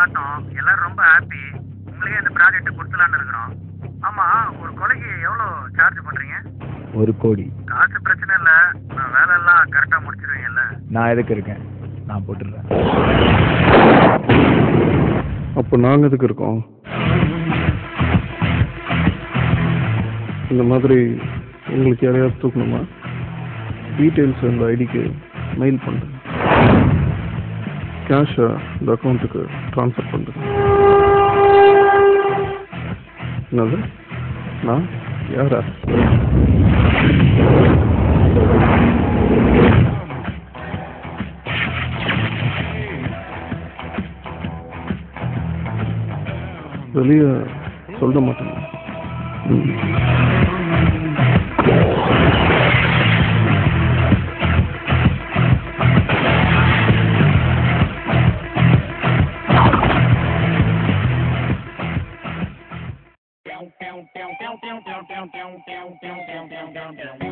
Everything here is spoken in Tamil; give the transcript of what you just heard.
பார்த்தோம், எல்லாரும் ரொம்ப ஹாப்பி. உங்களுக்கே இந்த ப்ராஜெக்ட் கொடுத்துலான்னு இருக்கிறோம். ஆமா, ஒரு கொலைக்கு எவ்வளோ சார்ஜ் பண்றீங்க? 1 கோடி. காசு பிரச்சனை இல்லை, நான் வேலை எல்லாம் கரெக்டா முடிச்சிருவீங்கல்ல? நான் எதுக்கு இருக்கேன், நான் போட்டுடுறேன். அப்போ நாங்கள் எதுக்கு இருக்கோம்? இந்த மாதிரி உங்களுக்கு யாரையாவது தூக்கணுமா? டீட்டெயில்ஸ் இந்த ஐடிக்கு மெயில் பண்ணுறேன். கேஷை இந்த அக்கௌண்ட்டுக்கு ட்ரான்ஸ்ஃபர் பண்ணுறேன். என்னது? நான் யாரா? வெளியே சொல்ல மாட்டேங்க. down, down, down, down, down, down, down, down, down, down, down, down, down, down.